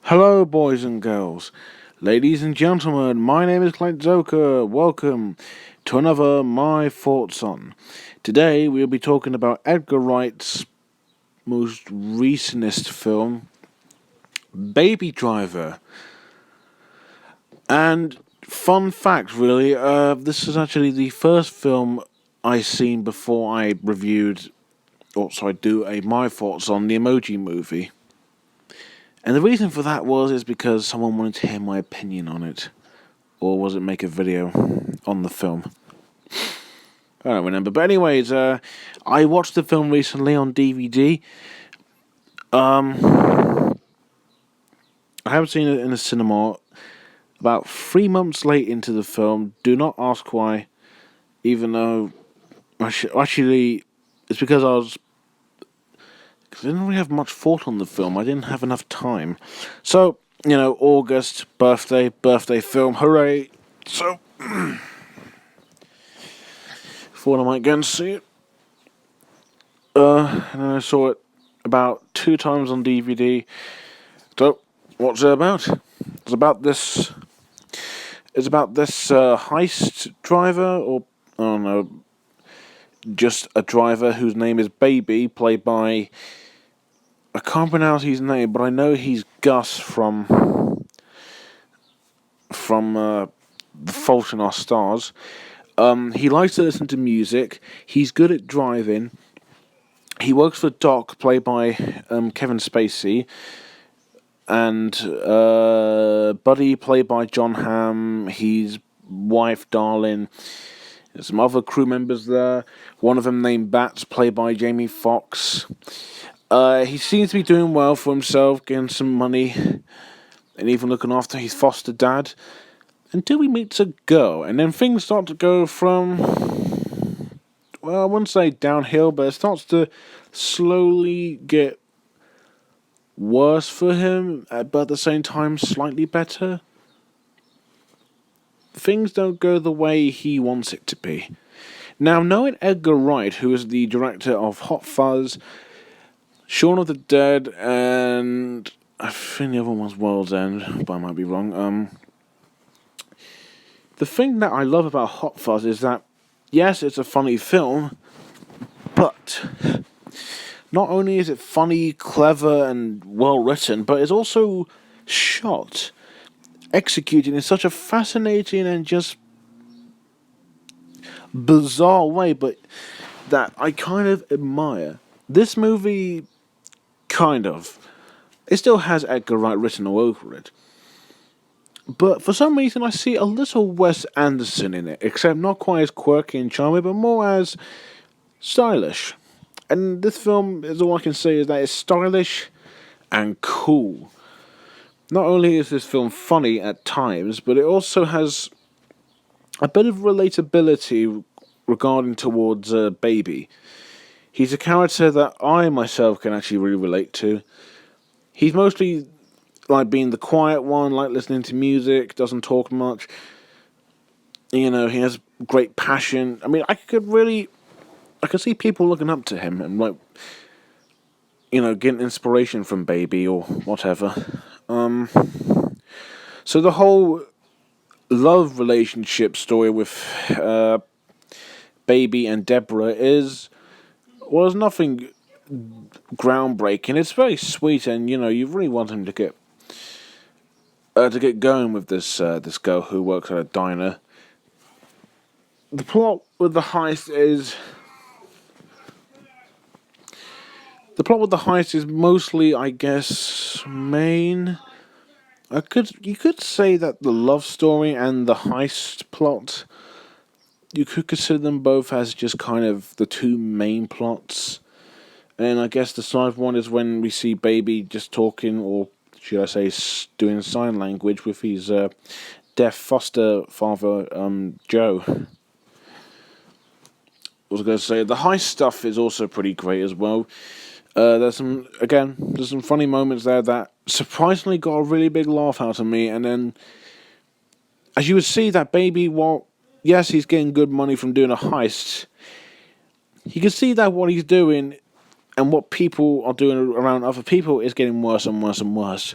Hello, boys and girls. Ladies and gentlemen, my name is Clint Zoka. Welcome to another My Thoughts On. Today, we'll be talking about Edgar Wright's most recentest film, Baby Driver. And fun fact, really, this is actually the first film I seen before I reviewed, do a My Thoughts On the Emoji Movie. And the reason for that is because someone wanted to hear my opinion on it. Or was it make a video on the film? I don't remember. But anyways, I watched the film recently on DVD. I haven't seen it in the cinema. About 3 months late into the film. Do not ask why. Even though... Actually, it's because I didn't really have much thought on the film. I didn't have enough time. So, August, birthday film, hooray. So, thought I might go and see it. And then I saw it about 2 times on DVD. So, what's it about? It's about this heist driver, or, I don't know, just a driver whose name is Baby, played by... I can't pronounce his name, but I know he's Gus from The Fault in Our Stars. He likes to listen to music. He's good at driving. He works for Doc, played by Kevin Spacey, and Buddy, played by John Hamm. His wife, Darlin. There's some other crew members there. One of them named Bats, played by Jamie Foxx. He seems to be doing well for himself, getting some money, and even looking after his foster dad, until he meets a girl, and then things start to go from, well, I wouldn't say downhill, but it starts to slowly get worse for him, but at the same time slightly better. Things don't go the way he wants it to be. Now, knowing Edgar Wright, who is the director of Hot Fuzz, Shaun of the Dead, and I think the other one was World's End, but I might be wrong. The thing that I love about Hot Fuzz is that, yes, it's a funny film, but not only is it funny, clever, and well written, but it's also shot, executed in such a fascinating and just bizarre way, but that I kind of admire. This movie, it still has Edgar Wright written all over it. But for some reason I see a little Wes Anderson in it, except not quite as quirky and charming, but more as stylish. And this film, is all I can say, is that it's stylish and cool. Not only is this film funny at times, but it also has a bit of relatability regarding towards Baby. He's a character that I myself can actually really relate to. He's mostly like being the quiet one, like listening to music, doesn't talk much. He has great passion. I mean, I could see people looking up to him and, like, getting inspiration from Baby or whatever. So the whole love relationship story with Baby and Deborah was nothing groundbreaking. It's very sweet, and you really want him to get going with this girl who works at a diner. The plot with the heist is mostly, I guess, main. You could say that the love story and the heist plot, you could consider them both as just kind of the two main plots. And I guess the side one is when we see Baby just talking, or should I say, doing sign language with his deaf foster father, Joe. I was going to say, the heist stuff is also pretty great as well. There's some funny moments there that surprisingly got a really big laugh out of me, and then, as you would see, that Baby, yes, he's getting good money from doing a heist, you can see that what he's doing and what people are doing around other people is getting worse and worse and worse.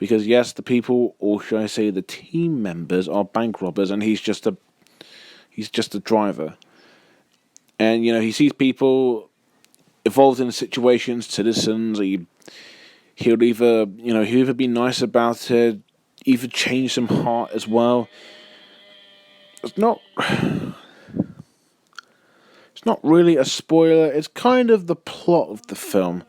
because yes, the people, or should I say, the team members, are bank robbers, and he's just a driver. And he sees people involved in situations, citizens. He'll either be nice about it, either change some heart as well. It's not. It's not really a spoiler. It's kind of the plot of the film,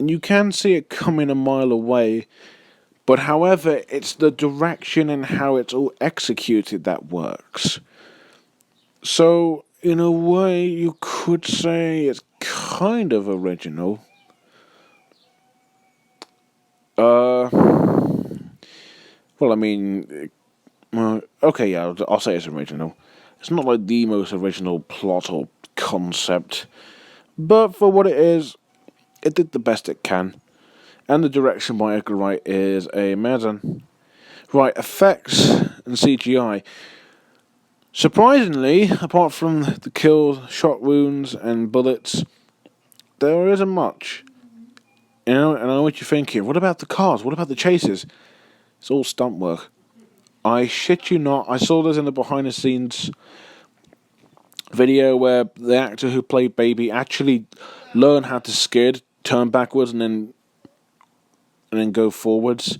and you can see it coming a mile away. But however, it's the direction and how it's all executed that works. So, in a way, you could say it's kind of original. Well, I mean, okay, yeah, I'll say it's original. It's not like the most original plot or concept, but for what it is, it did the best it can. And the direction by Edgar Wright is amazing. Right, effects and CGI. Surprisingly, apart from the kills, shot wounds, and bullets, there isn't much. And I know what you're thinking. What about the cars? What about the chases? It's all stunt work. I shit you not, I saw this in the behind the scenes video where the actor who played Baby actually learned how to skid, turn backwards, and then go forwards.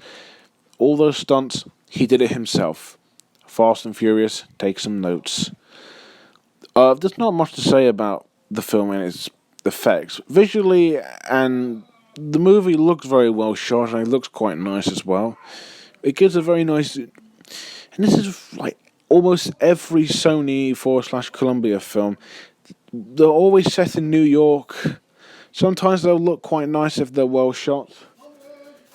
All those stunts, he did it himself. Fast and Furious, take some notes. There's not much to say about the film and its effects. Visually, and the movie looks very well shot, and it looks quite nice as well. It gives a very nice... And this is like almost every Sony / Columbia film. They're always set in New York. Sometimes they'll look quite nice if they're well shot.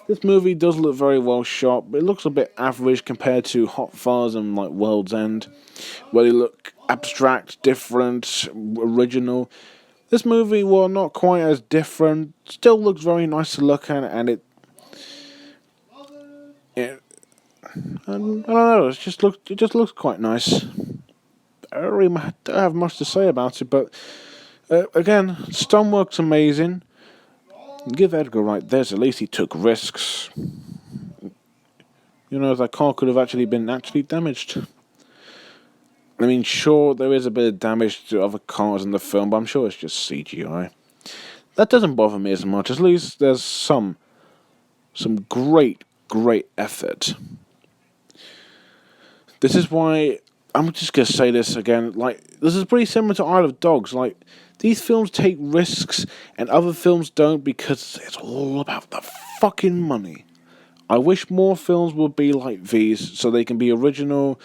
This movie does look very well shot, but it looks a bit average compared to Hot Fuzz and like World's End, where they look abstract, different, original. This movie, while not quite as different, still looks very nice to look at, and it I don't know. It just looks quite nice. I don't have much to say about it, but again, stunt work's amazing. Give Edgar Wright this. At least he took risks. That car could have actually been damaged. I mean, sure, there is a bit of damage to other cars in the film, but I'm sure it's just CGI. That doesn't bother me as much. At least there's some great effort. This is why I'm just gonna say this again. Like, this is pretty similar to Isle of Dogs. Like, these films take risks and other films don't because it's all about the fucking money. I wish more films would be like these so they can be original,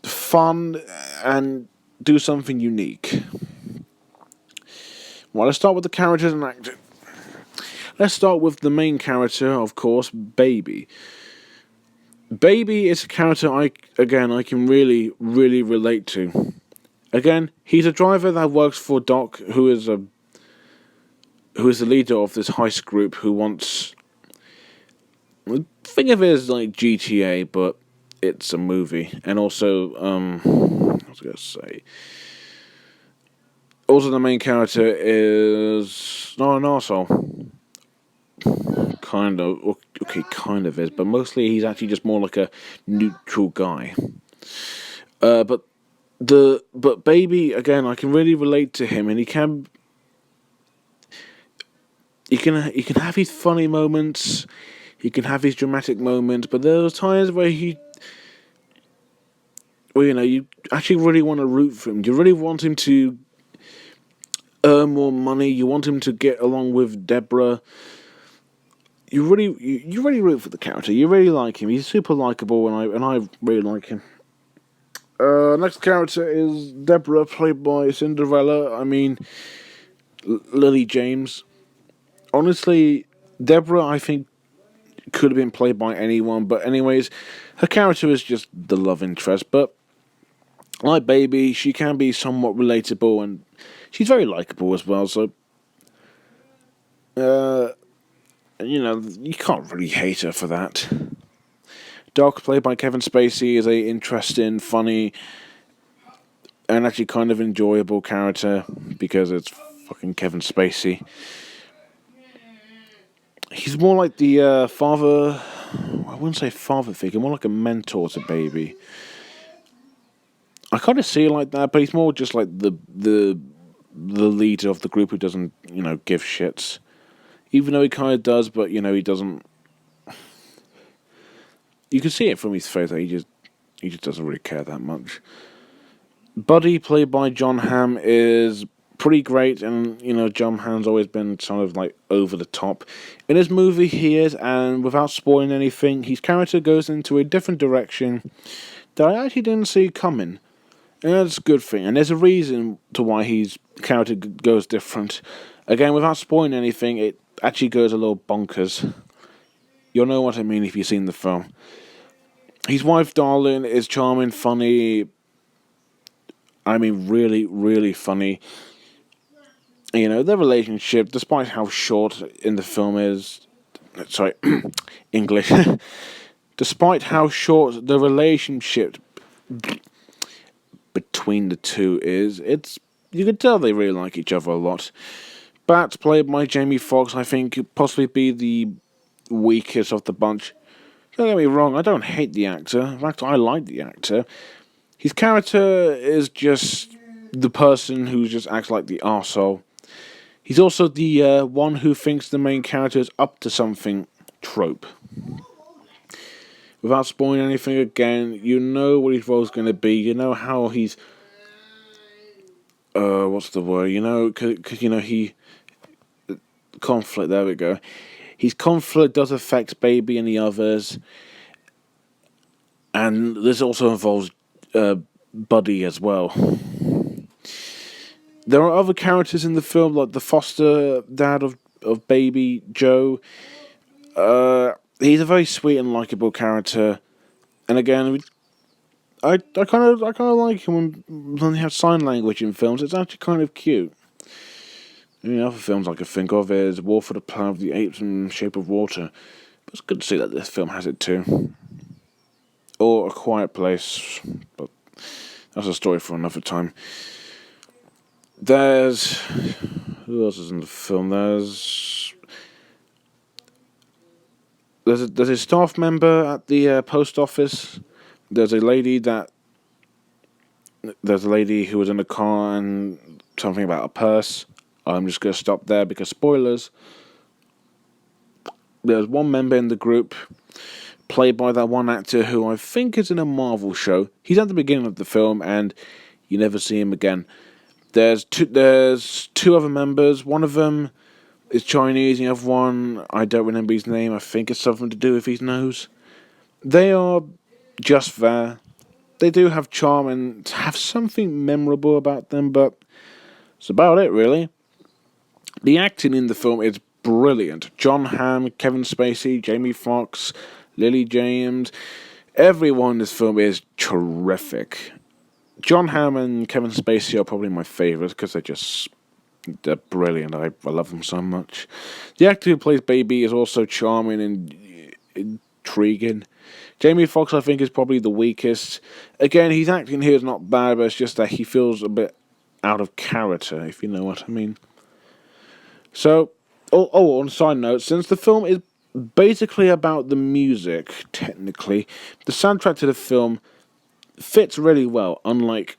fun, and do something unique. Well, let's start with the characters and acting. Let's start with the main character, of course, Baby. Baby is a character I can really relate to. Again, he's a driver that works for Doc, who is the leader of this heist group who wants... Think of it as like GTA, but it's a movie. And also, I was going to say... Also, the main character is not an arsehole. Kind of. Okay, kind of is. But mostly he's actually just more like a neutral guy. But Baby, again, I can really relate to him, and he can have his funny moments, he can have his dramatic moments, but there are times where you actually really want to root for him. You really want him to earn more money. You want him to get along with Deborah. You really root for the character. You really like him. He's super likable, and I really like him. Next character is Deborah, played by Cinderella. I mean, Lily James. Honestly, Deborah, I think, could have been played by anyone. But anyways, her character is just the love interest. But like Baby, she can be somewhat relatable, and she's very likable as well. So, you can't really hate her for that. Doc, played by Kevin Spacey, is a interesting, funny, and actually kind of enjoyable character because it's fucking Kevin Spacey. He's more like the father I wouldn't say father figure, more like a mentor to Baby. I kind of see it like that, but he's more just like the leader of the group who doesn't, give shits. Even though he kind of does, but he doesn't. You can see it from his face that he just doesn't really care that much. Buddy, played by John Hamm, is pretty great, and John Hamm's always been sort of like over the top. In this movie, he is, and without spoiling anything, his character goes into a different direction that I actually didn't see coming. And that's a good thing, and there's a reason to why his character goes different. Again, without spoiling anything, it actually goes a little bonkers. You'll know what I mean if you've seen the film. His wife, Darlene, is charming, funny. I mean, really, really funny. Their relationship, despite how short in the film is... Sorry, English. Despite how short the relationship between the two is, you can tell they really like each other a lot. Bat, played by Jamie Foxx, I think could possibly be the weakest of the bunch. Don't get me wrong, I don't hate the actor. In fact, I like the actor. His character is just the person who just acts like the arsehole. He's also the one who thinks the main character is up to something trope. Without spoiling anything again, you know what his role's going to be. You know how he's... what's the word? Because, he... Conflict, there we go. His conflict does affect Baby and the others. And this also involves Buddy as well. There are other characters in the film, like the foster dad of Baby, Joe. He's a very sweet and likable character. And again, I kind of like him when they have sign language in films. It's actually kind of cute. Other films I could think of is War for the Planet of the Apes and Shape of Water. But it's good to see that this film has it too. Or A Quiet Place, but that's a story for another time. There's... Who else is in the film? There's a staff member at the post office. There's a lady who was in a car and something about a purse. I'm just going to stop there because spoilers. There's one member in the group, played by that one actor who I think is in a Marvel show. He's at the beginning of the film and you never see him again. There's two other members. One of them is Chinese, and the other one, I don't remember his name. I think it's something to do with his nose. They are just there. They do have charm and have something memorable about them, but that's about it, really. The acting in the film is brilliant. John Hamm, Kevin Spacey, Jamie Foxx, Lily James. Everyone in this film is terrific. John Hamm and Kevin Spacey are probably my favourites because they're brilliant. I love them so much. The actor who plays Baby is also charming and intriguing. Jamie Foxx, I think, is probably the weakest. Again, his acting here is not bad, but it's just that he feels a bit out of character, if you know what I mean. So, on a side note, since the film is basically about the music, technically, the soundtrack to the film fits really well, unlike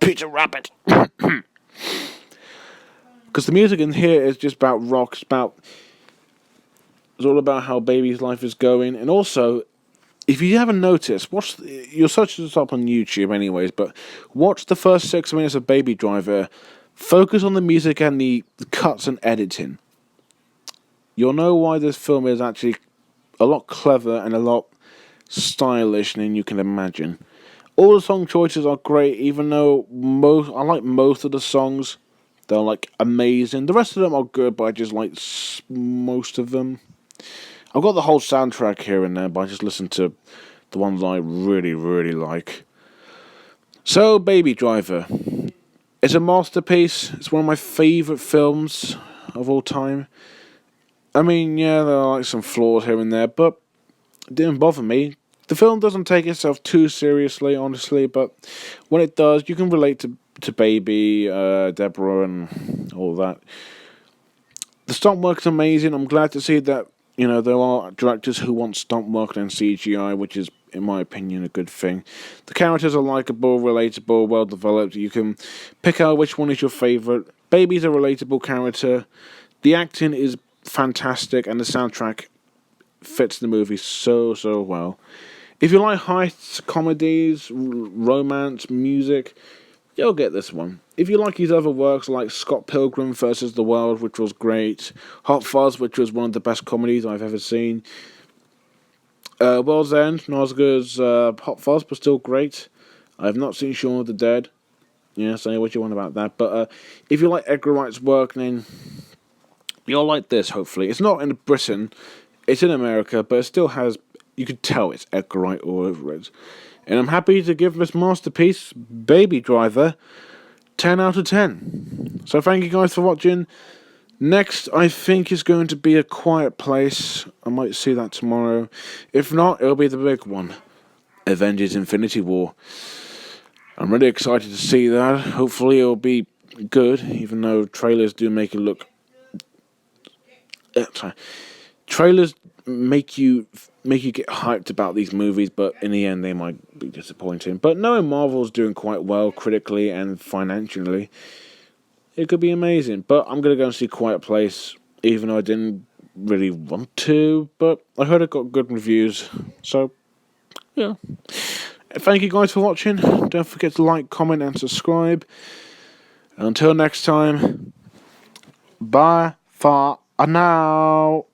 Peter Rabbit. Because the music in here is just about rock, it's all about how Baby's life is going, and also, if you haven't noticed, you'll search this up on YouTube anyways, but watch the first 6 minutes of Baby Driver, focus on the music and the cuts and editing. You'll know why this film is actually a lot clever and a lot stylish than you can imagine. All the song choices are great, even though I like most of the songs. They're like amazing. The rest of them are good, but I just like most of them. I've got the whole soundtrack here and there, but I just listen to the ones I really, really like. So, Baby Driver. It's a masterpiece. It's one of my favourite films of all time. I mean, yeah, there are like some flaws here and there, but it didn't bother me. The film doesn't take itself too seriously, honestly, but when it does, you can relate to Baby, Deborah, and all that. The stunt work is amazing. I'm glad to see that there are directors who want stunt work and CGI, which is, in my opinion, a good thing. The characters are likable, relatable, well developed. You can pick out which one is your favourite. Baby's a relatable character. The acting is fantastic, and the soundtrack fits the movie so well. If you like heists, comedies, romance, music, you'll get this one. If you like his other works like Scott Pilgrim vs. the World, which was great, Hot Fuzz, which was one of the best comedies I've ever seen, World's End, not as good as Hot Fuzz, but still great. I have not seen Shaun of the Dead. Yeah, say what you want about that. But if you like Edgar Wright's work, then you'll like this, hopefully. It's not in Britain, it's in America, but it still has, you could tell it's Edgar Wright all over it. And I'm happy to give this masterpiece, Baby Driver, 10 out of 10. So thank you guys for watching. Next, I think, is going to be A Quiet Place. I might see that tomorrow. If not, it'll be the big one, Avengers Infinity War. I'm really excited to see that. Hopefully it'll be good, even though trailers do make it look... Trailers make you get hyped about these movies, but in the end they might be disappointing. But knowing Marvel's doing quite well critically and financially, it could be amazing. But I'm going to go and see Quiet Place, even though I didn't really want to, but I heard it got good reviews. So, yeah. Thank you guys for watching. Don't forget to like, comment, and subscribe. And until next time, bye for now.